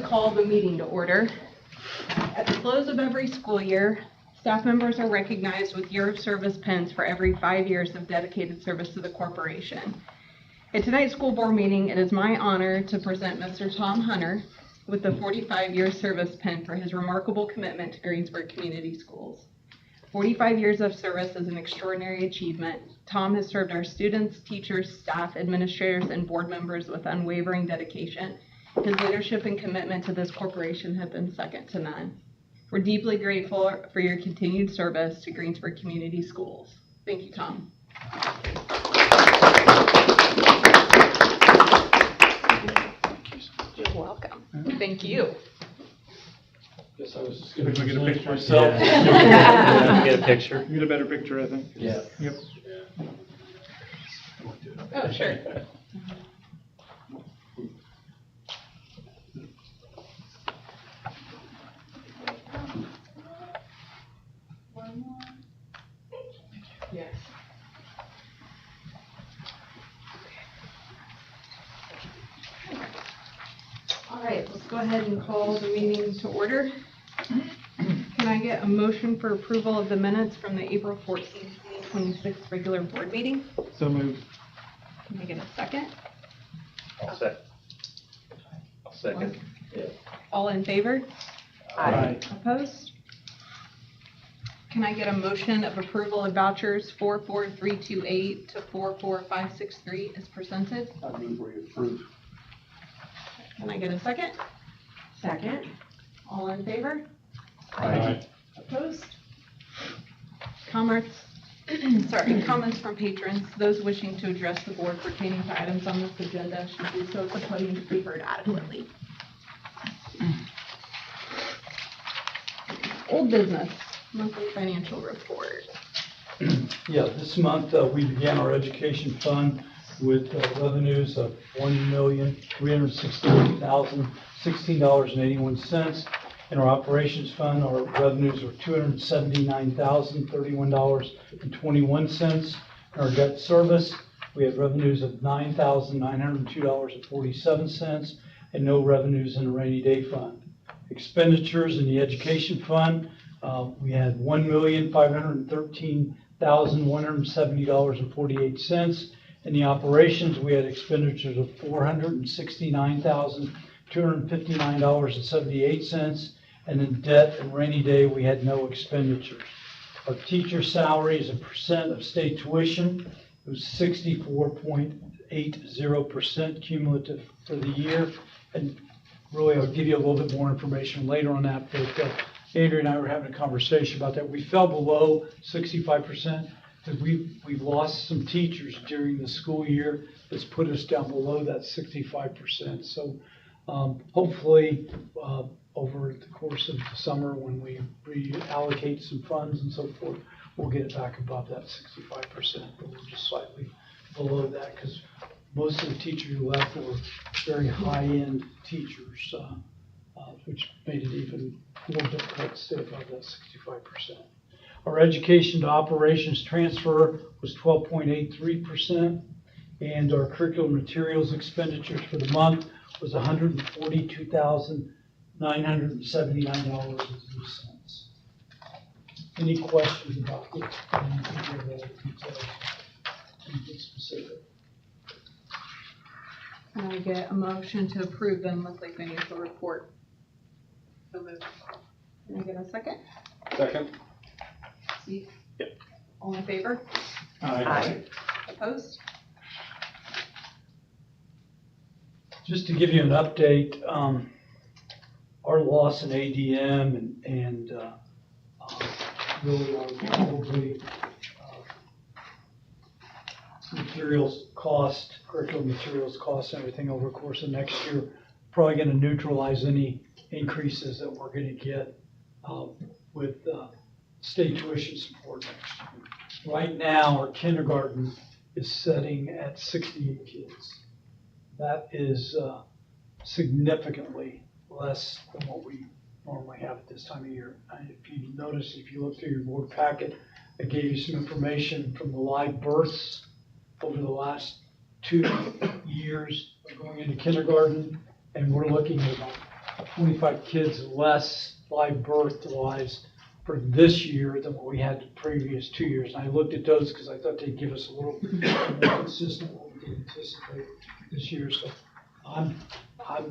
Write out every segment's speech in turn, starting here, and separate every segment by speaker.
Speaker 1: call the meeting to order. At the close of every school year, staff members are recognized with Year of Service pins for every 5 years of dedicated service to the corporation. At tonight's school board meeting, it is my honor to present Mr. Tom Hunter with the 45-year service pin for his remarkable commitment to Greensburg Community Schools. 45 years of service is an extraordinary achievement. Tom has served our students, teachers, staff, administrators, and board members with unwavering dedication. His leadership and commitment to this corporation have been second to none. We're deeply grateful for your continued service to Greensburg Community Schools. Thank you, Tom. You're welcome. Thank you.
Speaker 2: Guess I was just going to get a picture myself.
Speaker 3: Get a picture.
Speaker 2: Get a better picture, I think.
Speaker 3: Yeah.
Speaker 2: Yep.
Speaker 1: Oh, sure. One more. Yes. All right, let's go ahead and call the meeting to order. Can I get a motion for approval of the minutes from the April 14th, 2026 regular board meeting?
Speaker 2: So moved.
Speaker 1: Can I get a second?
Speaker 3: I'll second.
Speaker 1: All in favor?
Speaker 2: Aye.
Speaker 1: Opposed? Can I get a motion of approval of vouchers 44328 to 44563 as presented?
Speaker 2: I move we approve.
Speaker 1: Can I get a second?
Speaker 4: Second.
Speaker 1: All in favor?
Speaker 2: Aye.
Speaker 1: Opposed? Comments from patrons. Those wishing to address the board pertaining to items on this agenda should do so at the podium to be heard adequately. Old business, monthly financial report.
Speaker 5: Yeah, this month we began our education fund with revenues of $1,368,016.81. In our operations fund, our revenues were $279,031.21. In our debt service, we had revenues of $9,902.47 and no revenues in the rainy day fund. Expenditures in the education fund, we had $1,513,170.48. In the operations, we had expenditures of $469,259.78. And in debt and rainy day, we had no expenditures. Our teacher salary as a percent of state tuition was 64.80% cumulative for the year. And really, I'll give you a little bit more information later on that, but Andrea and I were having a conversation about that. We fell below 65% because we've lost some teachers during the school year. That's put us down below that 65%. So hopefully over the course of the summer, when we reallocate some funds and so forth, we'll get it back above that 65%, but we're just slightly below that because most of the teachers who left were very high-end teachers, which made it even more difficult to stay above that 65%. Our education to operations transfer was 12.83%, and our curriculum materials expenditures for the month was $142,979.02. Any questions about this? Specific.
Speaker 1: Can I get a motion to approve the monthly financial report? So moved. Can I get a second?
Speaker 2: Second.
Speaker 1: Steve?
Speaker 2: Yep.
Speaker 1: All in favor?
Speaker 4: Aye.
Speaker 1: Opposed?
Speaker 5: Just to give you an update, our loss in ADM and really our probably materials cost, curriculum materials cost, and everything over the course of next year, probably going to neutralize any increases that we're going to get with state tuition support next year. Right now, our kindergarten is sitting at 68 kids. That is significantly less than what we normally have at this time of year. If you notice, if you look through your board packet, I gave you some information from the live births over the last 2 years of going into kindergarten, and we're looking at about 25 kids less live birth lives for this year than what we had the previous 2 years. And I looked at those because I thought they'd give us a little more consistent what we did anticipate this year. So I'm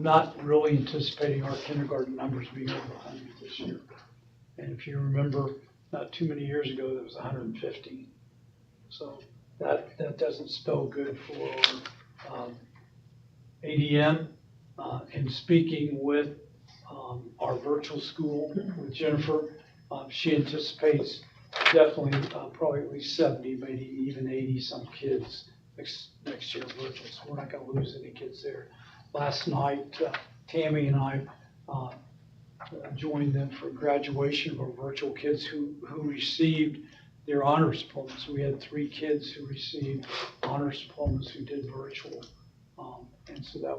Speaker 5: not really anticipating our kindergarten numbers being over 100 this year. And if you remember, not too many years ago, there was 150. So that doesn't spell good for ADM. And speaking with our virtual school with Jennifer, she anticipates definitely probably at least 70, maybe even 80 some kids next year virtual. So we're not going to lose any kids there. Last night, Tammy and I joined them for graduation of our virtual kids who received their honors diplomas. So we had 3 kids who received honors diplomas who did virtual. And so that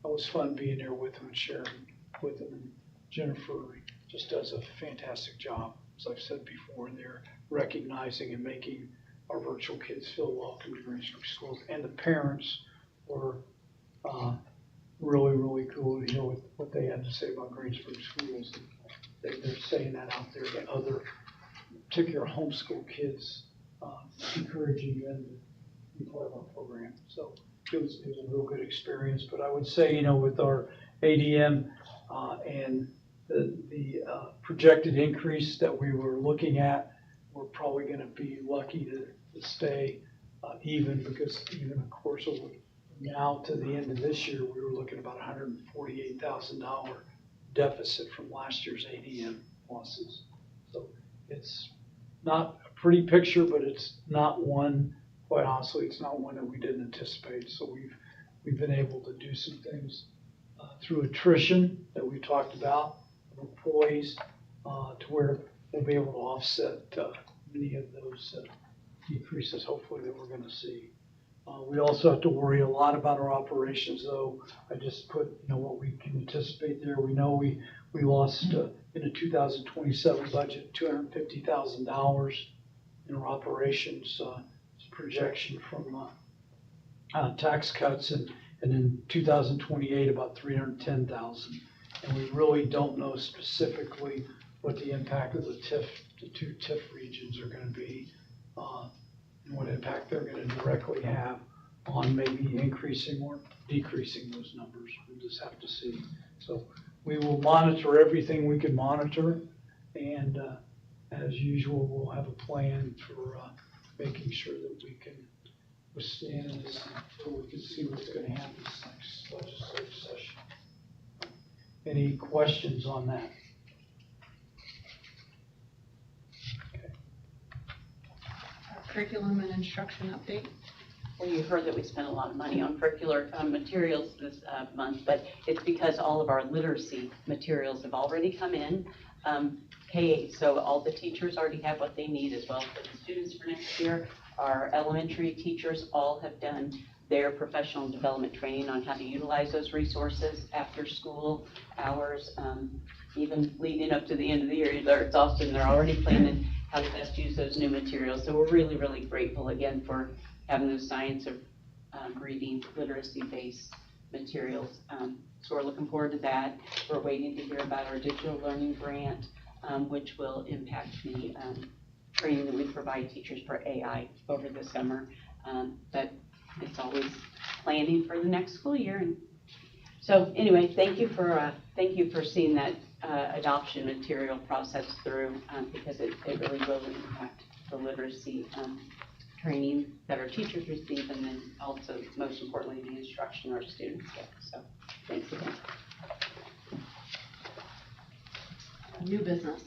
Speaker 5: was fun being there with them and sharing with them. And Jennifer just does a fantastic job, as I've said before. They're recognizing and making our virtual kids feel welcome to Greensburg schools. And the parents were really, really cool to hear what they had to say about Greensburg schools. They're saying that out there to other particular homeschool kids, encouraging them to be part of our program. So it was a real good experience. But I would say, with our ADM and the projected increase that we were looking at, we're probably going to be lucky to stay even, because even, of course, over now to the end of this year, we were looking at about $148,000 deficit from last year's ADM losses. So it's not a pretty picture, but it's not one, quite honestly, it's not one that we didn't anticipate. So we've been able to do some things through attrition that we talked about of employees to where we'll be able to offset many of those decreases, hopefully, that we're going to see. We also have to worry a lot about our operations, though. I just put, what we can anticipate there. We know we lost in the 2027 budget $250,000 in our operations projection from tax cuts, and in 2028 about $310,000. And we really don't know specifically what the impact of the 2 TIF regions are going to be, and what impact they're going to directly have on maybe increasing or decreasing those numbers. We'll just have to see. So we will monitor everything we can monitor, and as usual, we'll have a plan for making sure that we can withstand this until we can see what's going to happen this next legislative session. Any questions on that?
Speaker 1: Curriculum and instruction update.
Speaker 6: Well, you heard that we spent a lot of money on curricular materials this month, but it's because all of our literacy materials have already come in. K-8, so all the teachers already have what they need, as well as the students for next year. Our elementary teachers all have done their professional development training on how to utilize those resources after school hours, even leading up to the end of the year. They're exhausted and they're already planning how to best use those new materials. So we're really, really grateful again for having those science of reading literacy-based materials. So we're looking forward to that. We're waiting to hear about our digital learning grant, which will impact the training that we provide teachers for AI over the summer. But it's always planning for the next school year. And so anyway, thank you for seeing that adoption material process through, because it really will impact the literacy training that our teachers receive, and then also, most importantly, the instruction our students get. So thanks again.
Speaker 1: New business.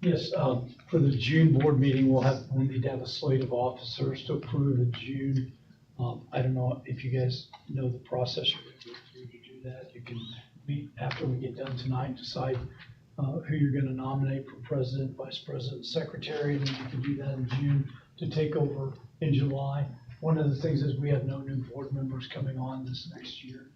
Speaker 5: Yes, for the June board meeting, we'll need to have a slate of officers to approve in June. I don't know if you guys know the process you're going to go through to do that. You can meet after we get done tonight, decide who you're going to nominate for president, vice president, secretary, and then you can do that in June to take over in July. One of the things is we have no new board members coming on this next year.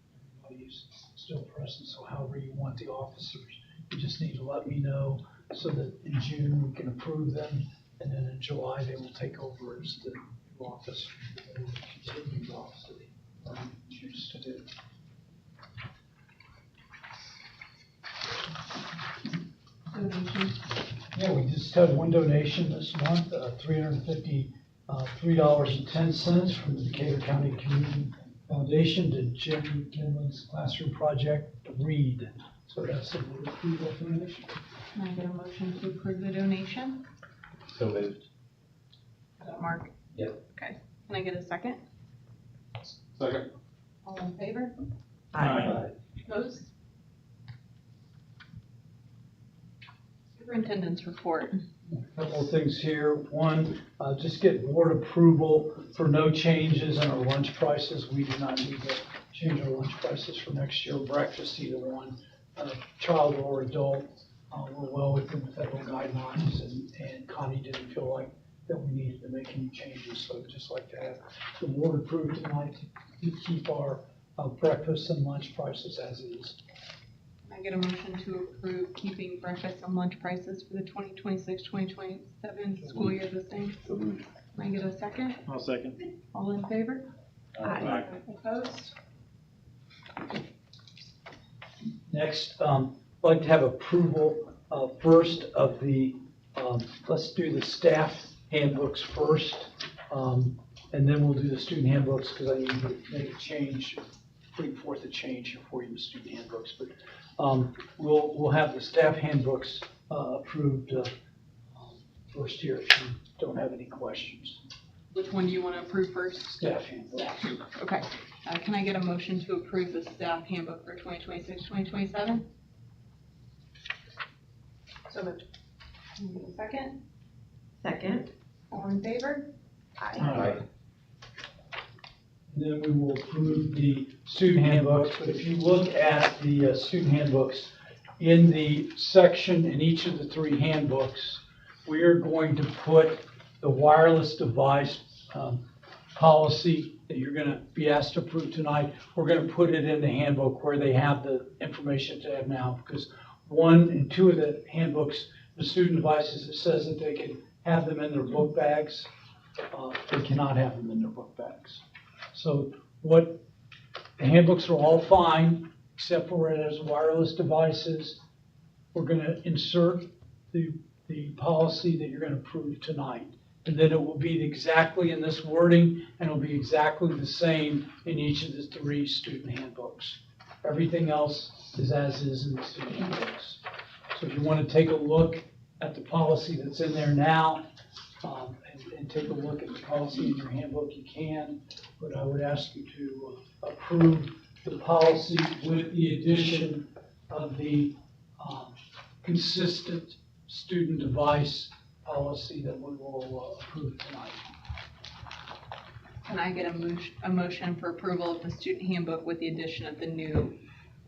Speaker 5: Everybody's still present, so however you want the officers, you just need to let me know so that in June we can approve them, and then in July they will take over as the new office. They will continue the office that they choose to do. just had one donation this month, $353.10 from the Decatur County Community Foundation to Jim Kinley's classroom project, Read. So that's a little approval for donation.
Speaker 1: Can I get a motion to approve the donation?
Speaker 3: So moved.
Speaker 1: Is that Mark?
Speaker 3: Yep.
Speaker 1: Okay. Can I get a second?
Speaker 2: Second.
Speaker 1: All in favor?
Speaker 2: Aye.
Speaker 1: Opposed? Superintendent's report.
Speaker 5: Couple of things here. One, just get board approval for no changes in our lunch prices. We do not need to change our lunch prices for next year. Breakfast, either one, child or adult. We're well within the federal guidelines, and Connie didn't feel like that we needed to make any changes. So I'd just like to have the board approved tonight to keep our breakfast and lunch prices as is.
Speaker 1: Can I get a motion to approve keeping breakfast and lunch prices for the 2026-2027 school year the same? Can I get a second?
Speaker 2: I'll second.
Speaker 1: All in favor?
Speaker 2: Aye.
Speaker 1: Opposed?
Speaker 5: Next, I'd like to have approval first of the, let's do the staff handbooks first, and then we'll do the student handbooks because I need to make a change, bring forth a change here for you in the student handbooks. But we'll have the staff handbooks approved first here if you don't have any questions.
Speaker 1: Which one do you want to approve first?
Speaker 5: Staff handbooks.
Speaker 1: Okay. Can I get a motion to approve the staff handbook for 2026-2027? So moved. Can I get a second?
Speaker 4: Second.
Speaker 1: All in favor?
Speaker 2: Aye.
Speaker 5: And then we will approve the student handbooks, but if you look at the student handbooks, in the section in each of the three handbooks, we are going to put the wireless device policy that you're going to be asked to approve tonight. We're going to put it in the handbook where they have the information they have now, because 1 and 2 of the handbooks, the student devices, it says that they can have them in their book bags. They cannot have them in their book bags. So the handbooks are all fine, except for where there's wireless devices. We're going to insert the policy that you're going to approve tonight. And then it will be exactly in this wording, and it'll be exactly the same in each of the 3 student handbooks. Everything else is as is in the student handbooks. So if you want to take a look at the policy that's in there now, and take a look at the policy in your handbook, you can, but I would ask you to approve the policy with the addition of the consistent student device policy that we will approve tonight.
Speaker 1: Can I get a motion for approval of the student handbook with the addition of the new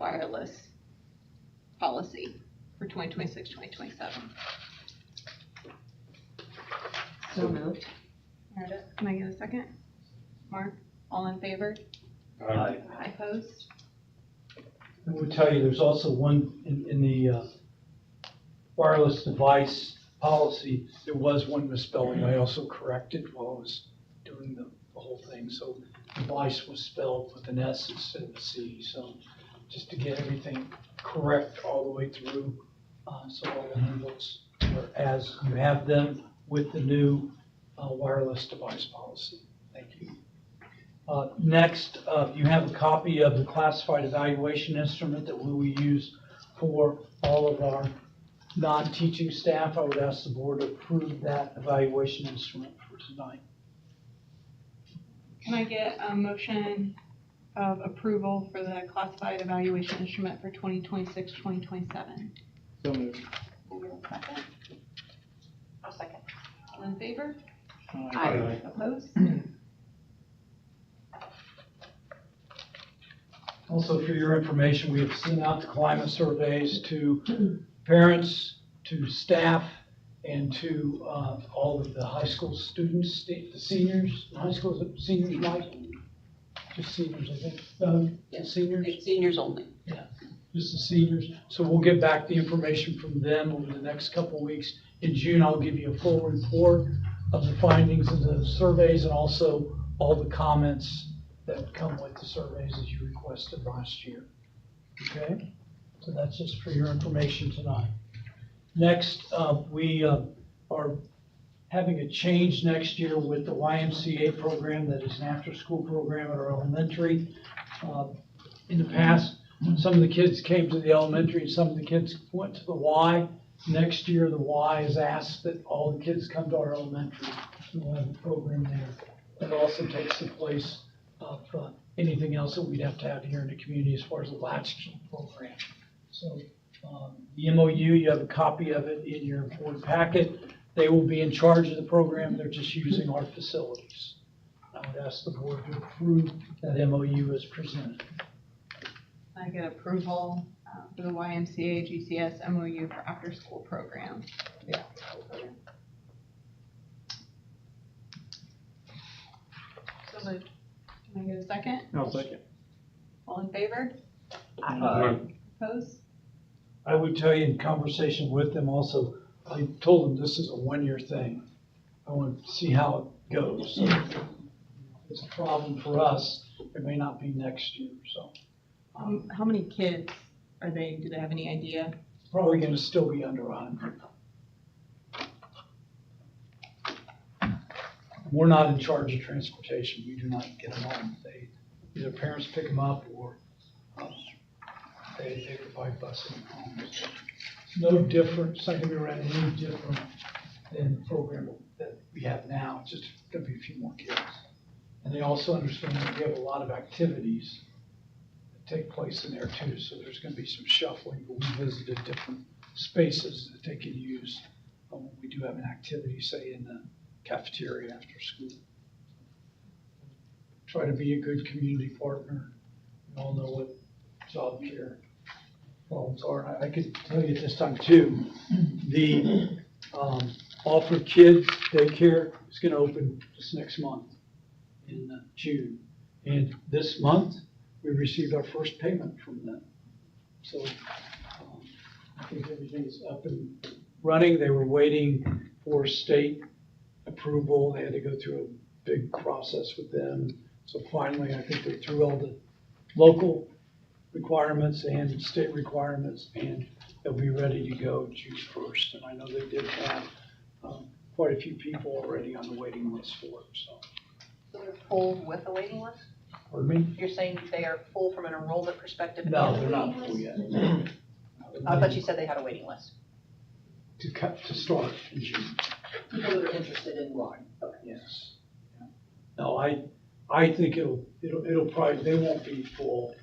Speaker 1: wireless policy for 2026-2027?
Speaker 4: So moved.
Speaker 1: Meredith, can I get a second? Mark, all in favor?
Speaker 2: Aye.
Speaker 1: Opposed?
Speaker 5: I will tell you, there's also one in the wireless device policy, there was one misspelling I also corrected while I was doing the whole thing. So device was spelled with an S instead of a C. So just to get everything correct all the way through, so all the handbooks are as you have them with the new wireless device policy. Thank you. Next, you have a copy of the classified evaluation instrument that we will use for all of our non-teaching staff. I would ask the board to approve that evaluation instrument for tonight.
Speaker 1: Can I get a motion of approval for the classified evaluation instrument for 2026-2027?
Speaker 2: So moved.
Speaker 1: Can I get a second?
Speaker 4: I'll second.
Speaker 1: All in favor?
Speaker 4: Aye.
Speaker 1: Opposed?
Speaker 5: Also, for your information, we have sent out the climate surveys to parents, to staff, and to all of the high school students, the seniors. High school, is it seniors, Mike? Just seniors, I think.
Speaker 6: Yes.
Speaker 5: Seniors?
Speaker 6: It's seniors only.
Speaker 5: Just the seniors. So we'll get back the information from them over the next couple of weeks. In June, I'll give you a full report of the findings of the surveys and also all the comments that come with the surveys as you requested last year. Okay? So that's just for your information tonight. Next, we are having a change next year with the YMCA program that is an after-school program at our elementary. In the past, some of the kids came to the elementary and some of the kids went to the Y. Next year, the Y has asked that all the kids come to our elementary. We'll have a program there. That also takes the place of anything else that we'd have to have here in the community as far as the latchkey program. So the MOU, you have a copy of it in your board packet. They will be in charge of the program. They're just using our facilities. I would ask the board to approve that MOU as presented.
Speaker 1: I get approval for the YMCA GCS MOU for after-school program. Yeah. So moved. Can I get a second?
Speaker 2: I'll second.
Speaker 1: All in favor? Opposed?
Speaker 5: I would tell you in conversation with them also, I told them this is a one-year thing. I want to see how it goes. So if it's a problem for us, it may not be next year, so.
Speaker 1: How many kids are they, do they have any idea?
Speaker 5: Probably gonna still be under 100. We're not in charge of transportation. We do not get them home. They, either parents pick them up or they provide busing them home. So it's no different, it's not gonna be around any different than the program that we have now. It's just gonna be a few more kids. And they also understand that we have a lot of activities that take place in there too. So there's gonna be some shuffling, but we visited different spaces that they can use. We do have an activity, say, in the cafeteria after school. Try to be a good community partner. We all know what job care problems are. And I could tell you at this time too, the Offer Kids Daycare is gonna open this next month in June. And this month, we received our first payment from them. So I think everything's up and running. They were waiting for state approval. They had to go through a big process with them. So finally, I think they're through all the local requirements and state requirements, and they'll be ready to go June 1st. And I know they did have quite a few people already on the waiting list for it, so.
Speaker 4: So they're full with a waiting list?
Speaker 5: Pardon me?
Speaker 4: You're saying they are full from an enrollment perspective?
Speaker 5: No, they're not full yet.
Speaker 4: I thought you said they had a waiting list.
Speaker 5: To start in June.
Speaker 4: People that are interested in.
Speaker 5: Right, yes. Yeah. No, I think it'll probably, they won't be full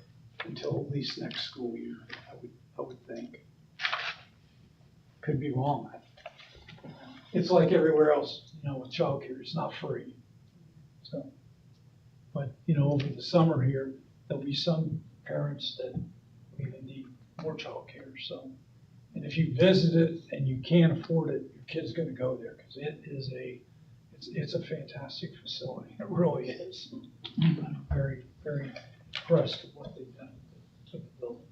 Speaker 5: until at least next school year, I would think. Could be wrong. It's like everywhere else, with childcare, it's not free. So, but, over the summer here, there'll be some parents that really need more childcare, so. And if you visit it and you can't afford it, your kid's gonna go there, because it's a fantastic facility. It really is. I'm very, very impressed with what they've done with the building.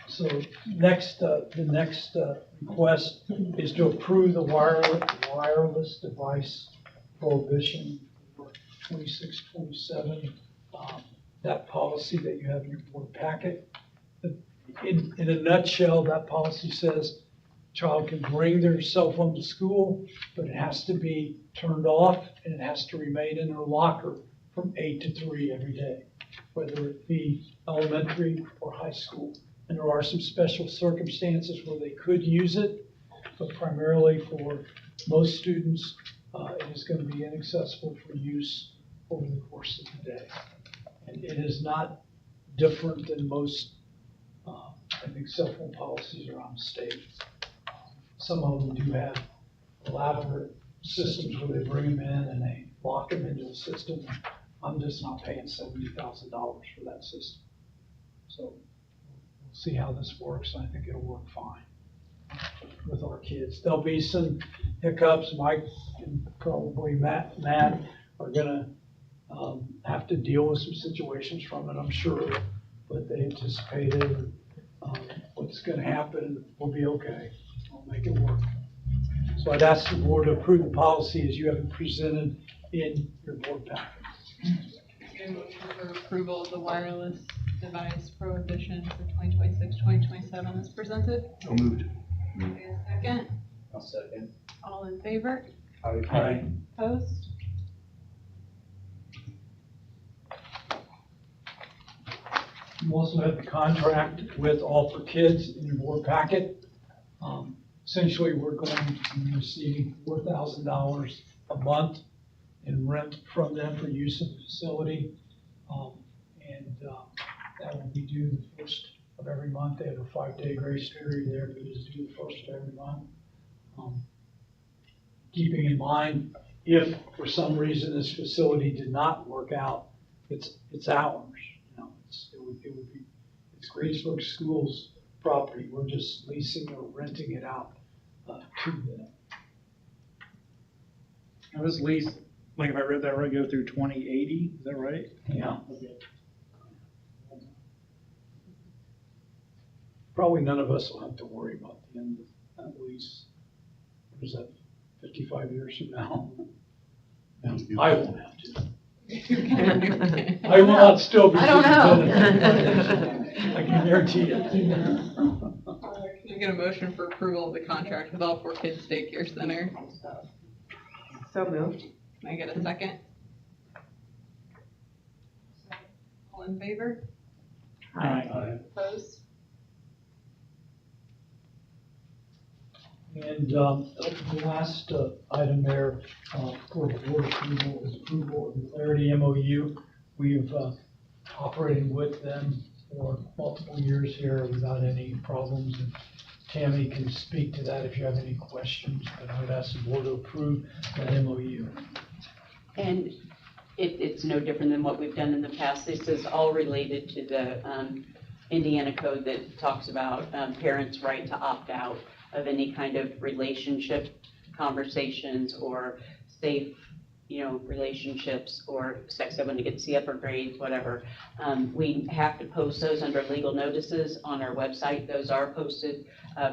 Speaker 5: So the next request is to approve the wireless device prohibition for 26, 27. That policy that you have in your board packet. In a nutshell, that policy says child can bring their cell phone to school, but it has to be turned off and it has to remain in their locker from 8 to 3 every day, whether it be elementary or high school. And there are some special circumstances where they could use it, but primarily for most students, it is going to be inaccessible for use over the course of the day. And it is not different than most I think cell phone policies around the state. Some of them do have elaborate systems where they bring them in and they lock them into the system. I'm just not paying $70,000 for that system. So we'll see how this works. I think it'll work fine with our kids. There'll be some hiccups. Mike and probably Matt are gonna have to deal with some situations from it, I'm sure, but they anticipated what's going to happen. We'll be okay. We'll make it work. So I'd ask the board to approve the policy as you have it presented in your board packet.
Speaker 1: For approval of the wireless device prohibition for 2026, 2027 as presented.
Speaker 2: So moved.
Speaker 1: Wait a second.
Speaker 3: I'll second.
Speaker 1: All in favor?
Speaker 5: Aye.
Speaker 1: Opposed?
Speaker 5: You also have the contract with All for Kids in your board packet. Essentially, we're going to be receiving $4,000 a month in rent from them for use of the facility. That will be due the first of every month. They have a 5-day grace period there, but it's due the first of every month. Keeping in mind, if for some reason this facility did not work out, it's ours. You know, it's Greensburg Schools property. We're just leasing or renting it out to them.
Speaker 7: Now this lease, like if I read that right, go through 2080, is that right?
Speaker 5: Yeah. Probably none of us will have to worry about the end of that lease. What is that, 55 years from now? No, I won't have to. I will not still be.
Speaker 1: I don't know.
Speaker 5: superintendent. I can guarantee you.
Speaker 1: Can I get a motion for approval of the contract with All for Kids Daycare Center?
Speaker 8: So moved.
Speaker 1: Can I get a second? All in favor?
Speaker 5: Aye.
Speaker 1: Opposed?
Speaker 5: And the last item there for board approval is approval of the Clarity MOU. We've operated with them for multiple years here without any problems. And Tammy can speak to that if you have any questions, but I would ask the board to approve that MOU.
Speaker 6: And it's no different than what we've done in the past. This is all related to the Indiana code that talks about parents' right to opt out of any kind of relationship conversations or safe, relationships or sex ed when you get C upper grades, whatever. We have to post those under legal notices on our website. Those are posted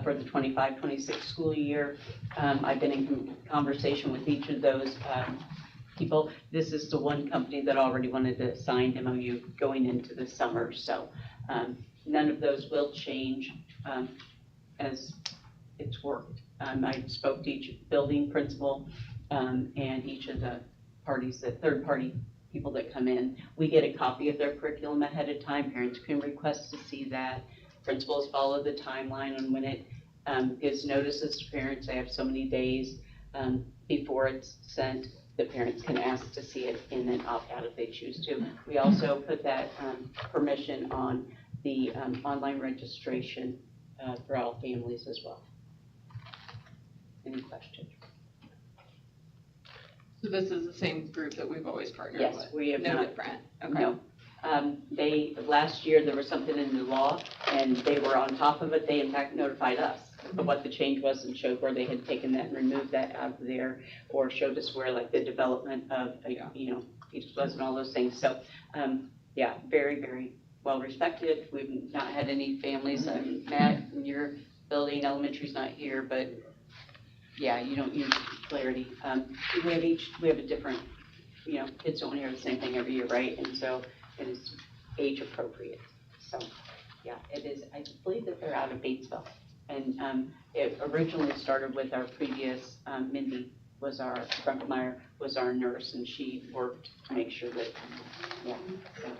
Speaker 6: for the 25-26 school year. I've been in conversation with each of those people. This is the one company that already wanted to sign MOU going into the summer. So none of those will change as it's worked. I spoke to each building principal and each of the parties, the third-party people that come in. We get a copy of their curriculum ahead of time. Parents can request to see that. Principals follow the timeline on when it gives notices to parents. They have so many days before it's sent. The parents can ask to see it and then opt out if they choose to. We also put that permission on the online registration for all families as well. Any questions?
Speaker 1: So this is the same group that we've always partnered with?
Speaker 6: Yes, we have
Speaker 1: No
Speaker 6: not.
Speaker 1: different? Okay.
Speaker 6: No. Last year, there was something in the law, and they were on top of it. They in fact notified us of what the change was and showed where they had taken that and removed that out of there, or showed us where like the development of, fetus was and all those things. So, yeah, very, very well respected. We've not had any families, Matt, in your building, elementary's not here, but yeah, you don't use Clarity. We have a different, kids don't hear the same thing every year, right? And so it is age appropriate. So, yeah, it is. I believe that they're out of Batesville. And it originally started with our previous, Mindy Brunkemeyer was our nurse, and she worked to make sure that, yeah. So.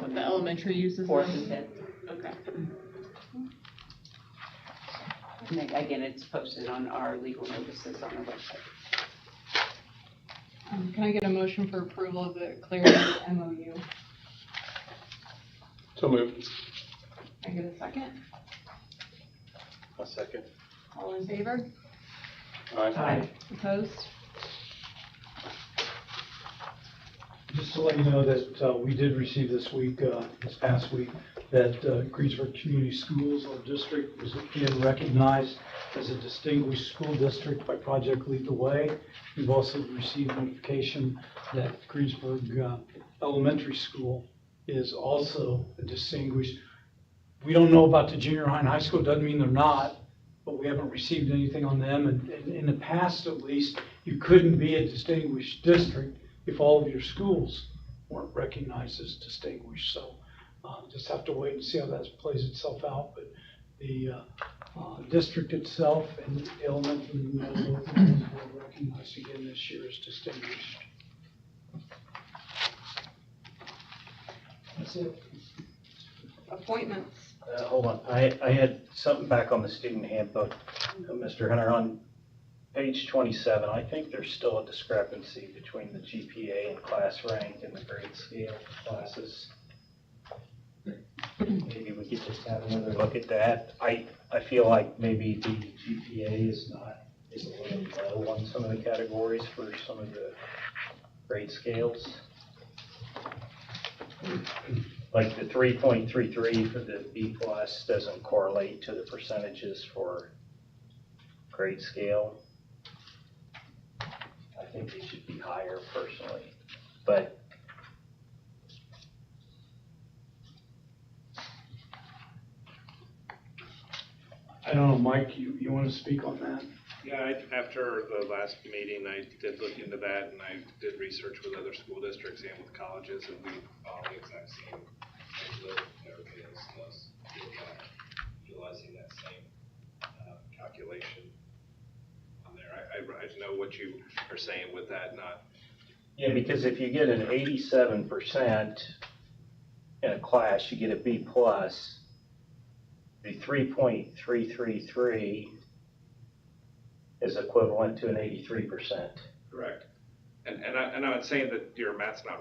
Speaker 1: The elementary uses
Speaker 6: Fourth
Speaker 1: them?
Speaker 6: and fifth.
Speaker 1: Okay.
Speaker 6: And then, again, it's posted on our legal notices on our website.
Speaker 1: Can I get a motion for approval of the Clarity MOU?
Speaker 2: So moved.
Speaker 1: Can I get a second?
Speaker 3: I'll second.
Speaker 1: All in favor?
Speaker 2: Aye.
Speaker 1: Opposed?
Speaker 5: Just to let you know that we did receive this past week, that Greensburg Community Schools District was again recognized as a distinguished school district by Project Lead the Way. We've also received notification that Greensburg Elementary School is also a distinguished. We don't know about the junior high and high school, doesn't mean they're not, but we haven't received anything on them. And in the past, at least, you couldn't be a distinguished district if all of your schools weren't recognized as distinguished. So just have to wait and see how that plays itself out. But the district itself and the elementary and middle were recognized again this year as distinguished. That's it.
Speaker 1: Appointments.
Speaker 3: Hold on, I had something back on the student handbook, Mr. Hunter, on page 27. I think there's still a discrepancy between the GPA and class rank and the grade scale classes. Maybe we could just have another look at that. I feel like maybe the GPA is a little low on some of the categories for some of the grade scales. Like the 3.33 for the B plus doesn't correlate to the percentages for grade scale. I think they should be higher personally, but
Speaker 5: I don't know, Mike, you want to speak on that?
Speaker 9: Yeah, after the last meeting, I did look into that, and I did research with other school districts and with colleges, and we all the exact same, everything else, utilizing that same calculation on there. I know what you are saying with that, not.
Speaker 3: yeah, because if you get an 87% in a class, you get a B plus. The 3.333 is equivalent to an 83%.
Speaker 9: Correct. And I'm not saying that your math's not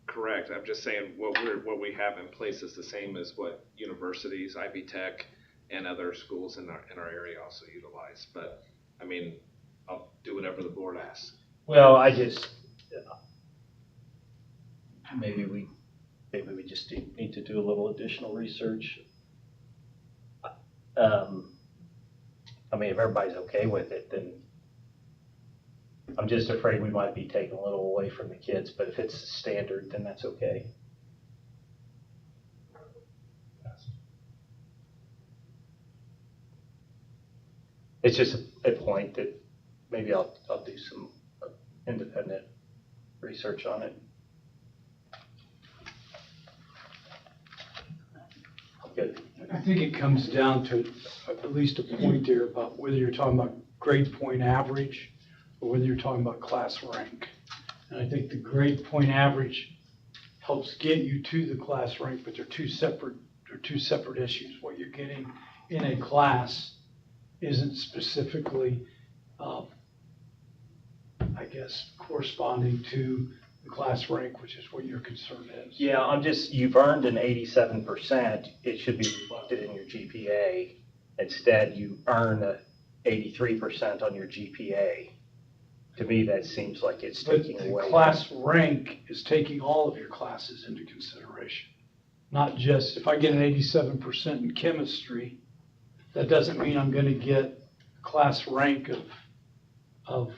Speaker 9: correct. I'm just saying what we have in place is the same as what universities, Ivy Tech, and other schools in our area also utilize. But I mean, I'll do whatever the board asks.
Speaker 3: Well, I just maybe we just need to do a little additional research. I mean, if everybody's okay with it, then I'm just afraid we might be taking a little away from the kids, but if it's standard, then that's okay. It's just a point that maybe I'll do some independent research on it. Good.
Speaker 5: I think it comes down to at least a point there about whether you're talking about grade point average or whether you're talking about class rank. And I think the grade point average helps get you to the class rank, but they're two separate issues. What you're getting in a class isn't specifically, I guess, corresponding to the class rank, which is what your concern is.
Speaker 3: Yeah, you've earned an 87%, it should be reflected in your GPA. Instead, you earn a 83% on your GPA. To me, that seems like it's
Speaker 5: But
Speaker 3: taking
Speaker 5: the
Speaker 3: away.
Speaker 5: class rank is taking all of your classes into consideration. Not just, if I get an 87% in chemistry, that doesn't mean I'm gonna get class rank of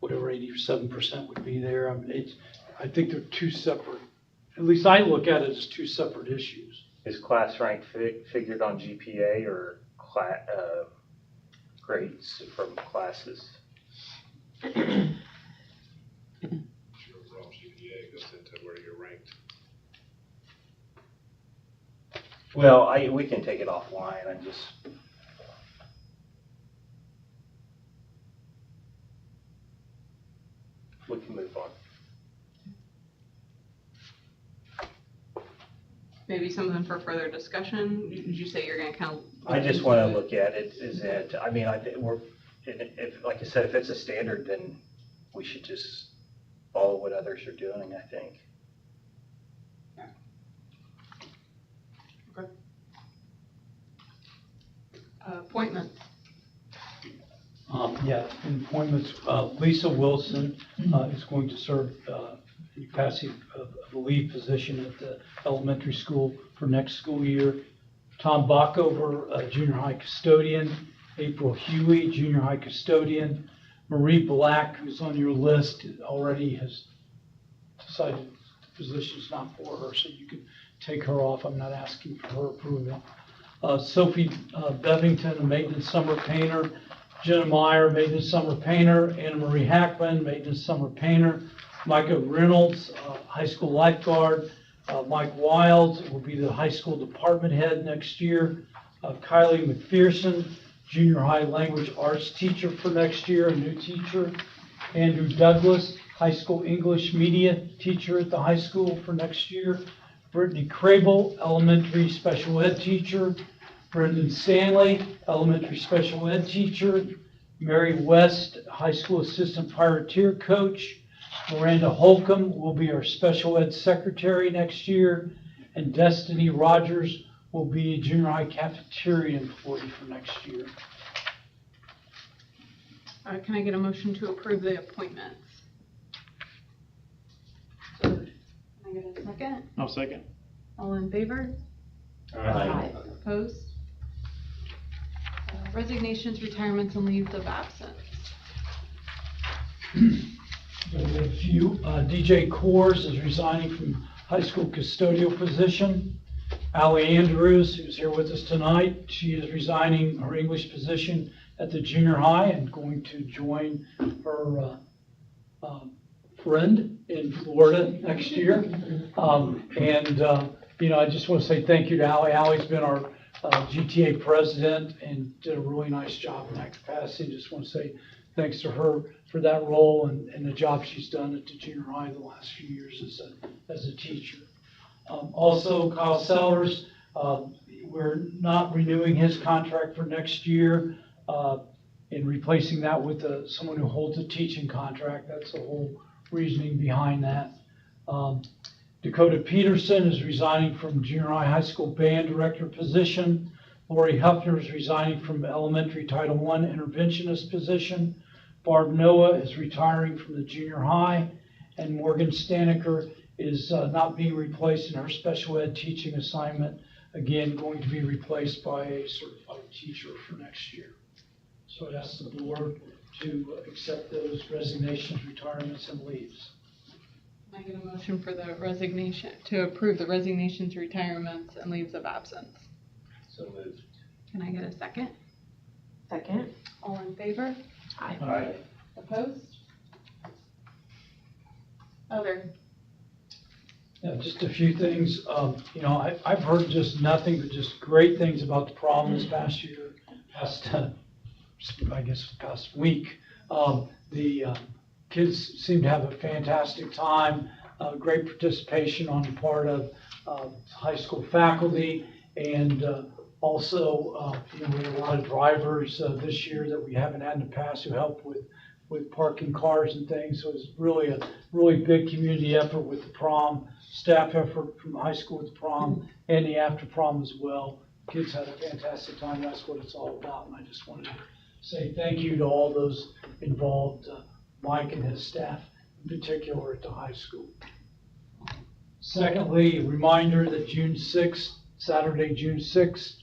Speaker 5: whatever 87% would be there. I mean, I think they're two separate, at least I look at it as two separate issues.
Speaker 3: Is class rank figured on GPA or grades from classes?
Speaker 9: Your overall GPA goes into where you're ranked.
Speaker 3: Well, we can take it offline. We can move on.
Speaker 1: Maybe something for further discussion? Did you say you're gonna kind of?
Speaker 3: I just want to look at it, I mean, I think if, like I said, if it's a standard, then we should just follow what others are doing, I think.
Speaker 1: Okay. Appointments.
Speaker 5: Yeah, in appointments, Lisa Wilson is going to serve in the capacity of a lead position at the elementary school for next school year. Tom Bockover, junior high custodian. April Huey, junior high custodian. Marie Black, who's on your list, already has decided the position's not for her, so you can take her off. I'm not asking for her approval. Sophie Bevington, a maintenance summer painter. Jenna Meyer, maintenance summer painter. Anna Marie Hackman, maintenance summer painter. Micah Reynolds, high school lifeguard. Mike Wild will be the high school department head next year. Kylie McPherson, junior high language arts teacher for next year, a new teacher. Andrew Douglas, high school English media teacher at the high school for next year. Brittany Crable, elementary special ed teacher. Brendan Stanley, elementary special ed teacher. Mary West, high school assistant privateer coach. Miranda Holcomb will be our special ed secretary next year. And Destiny Rogers will be a junior high cafeteria employee for next year.
Speaker 1: Can I get a motion to approve the appointments?
Speaker 6: So,
Speaker 1: Can I get a second?
Speaker 7: I'll second.
Speaker 1: All in favor?
Speaker 6: Aye.
Speaker 1: Opposed? Resignations, retirements, and leaves of absence.
Speaker 5: We have a few. DJ Coors is resigning from high school custodial position. Allie Andrews, who's here with us tonight, she is resigning her English position at the junior high and going to join her friend in Florida next year. I just want to say thank you to Allie. Allie's been our GTA president and did a really nice job in that capacity. Just want to say thanks to her for that role and the job she's done at the junior high the last few years as a teacher. Also, Kyle Sellers, we're not renewing his contract for next year and replacing that with someone who holds a teaching contract. That's the whole reasoning behind that. Dakota Peterson is resigning from junior high school band director position. Lori Huffner is resigning from elementary Title I interventionist position. Barb Noah is retiring from the junior high. And Morgan Staniker is not being replaced in her special ed teaching assignment. Again, going to be replaced by a certified teacher for next year. So I'd ask the board to accept those resignations, retirements, and leaves.
Speaker 1: Can I get a motion for the resignation, to approve the resignations, retirements, and leaves of absence?
Speaker 3: So moved.
Speaker 1: Can I get a second?
Speaker 8: Second.
Speaker 1: All in favor?
Speaker 3: Aye.
Speaker 1: Opposed? Other.
Speaker 5: Yeah, just a few things. I've heard just nothing but just great things about the prom this past year, past week. The kids seem to have a fantastic time, great participation on the part of high school faculty, and also we had a lot of drivers this year that we haven't had in the past who helped with parking cars and things. So it was really a big community effort with the prom, staff effort from the high school with the prom, and the after prom as well. Kids had a fantastic time. That's what it's all about. And I just wanted to say thank you to all those involved, Mike and his staff in particular at the high school. Secondly, a reminder that June 6th, Saturday, June 6th,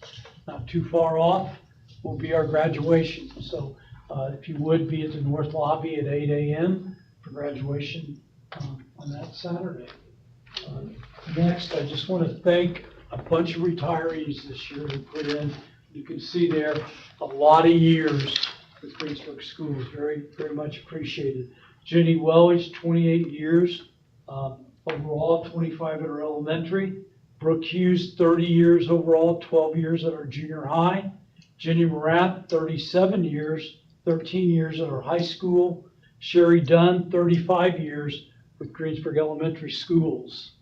Speaker 5: not too far off, will be our graduation. So if you would be at the North Lobby at 8 a.m. for graduation on that Saturday. Next, I just want to thank a bunch of retirees this year who put in, you can see there, a lot of years with Greensburg Schools. Very, very much appreciated. Jenny Welledge, 28 years overall, 25 at our elementary. Brooke Hughes, 30 years overall, 12 years at our junior high. Jenny Morath, 37 years, 13 years at our high school. Sherry Dunn, 35 years with Greensburg Elementary Schools.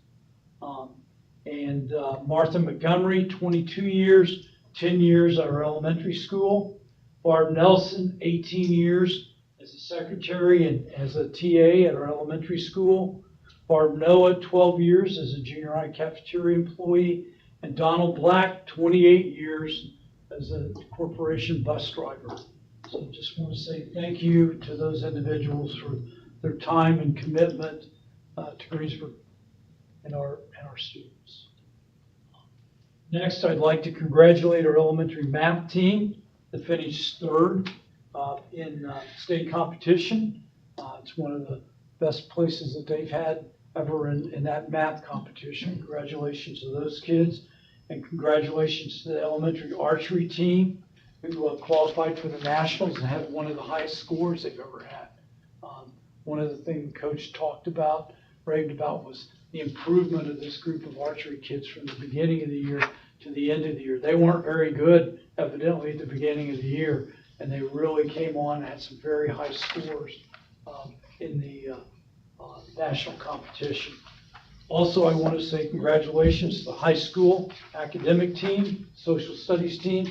Speaker 5: Martha Montgomery, 22 years, 10 years at our elementary school. Barb Nelson, 18 years as a secretary and as a TA at our elementary school. Barb Noah, 12 years as a junior high cafeteria employee. And Donald Black, 28 years as a corporation bus driver. So just want to say thank you to those individuals for their time and commitment to Greensburg and our students. Next, I'd like to congratulate our elementary math team that finished third in state competition. It's one of the best places that they've had ever in that math competition. Congratulations to those kids, and congratulations to the elementary archery team who qualified for the nationals and had one of the highest scores they've ever had. One of the things Coach raved about was the improvement of this group of archery kids from the beginning of the year to the end of the year. They weren't very good evidently at the beginning of the year, and they really came on and had some very high scores in the national competition. Also, I want to say congratulations to the high school academic team, social studies team.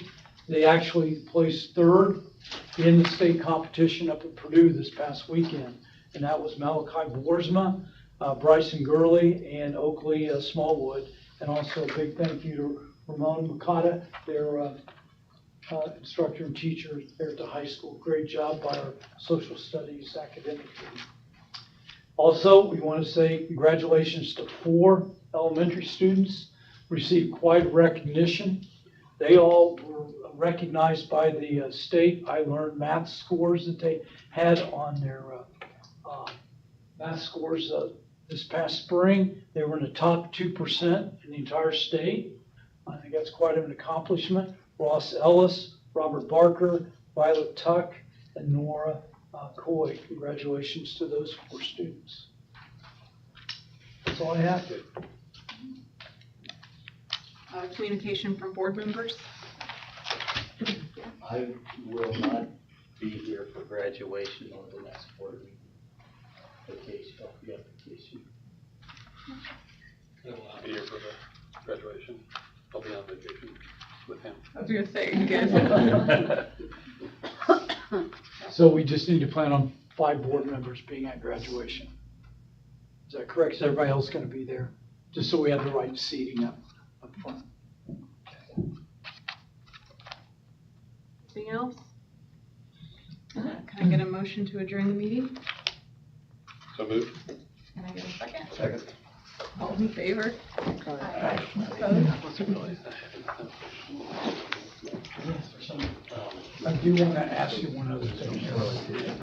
Speaker 5: They actually placed third in the state competition up at Purdue this past weekend, and that was Malachi Boersma, Bryson Gurley, and Oakley Smallwood. And also a big thank you to Ramon Makata, their instructor and teacher there at the high school. Great job by our social studies academic team. Also, we want to say congratulations to 4 elementary students received quite recognition. They all were recognized by the state. I learned math scores that they had on their math scores this past spring. They were in the top 2% in the entire state. I think that's quite an accomplishment. Ross Ellis, Robert Barker, Violet Tuck, and Nora Coy. Congratulations to those 4 students. That's all I have.
Speaker 1: Communication from board members.
Speaker 10: I will not be here for graduation or the next quarter vacation, I'll be on vacation.
Speaker 2: I will not be here for the graduation. I'll be on vacation with him.
Speaker 1: I was gonna say, you guys.
Speaker 5: So we just need to plan on 5 board members being at graduation. Is that correct? Is everybody else going to be there? Just so we have the right seating up front.
Speaker 1: Anything else? Can I get a motion to adjourn the meeting?
Speaker 2: So moved.
Speaker 1: Can I get a second?
Speaker 2: Second.
Speaker 1: All in favor?
Speaker 2: I
Speaker 5: I do want to ask you one other thing.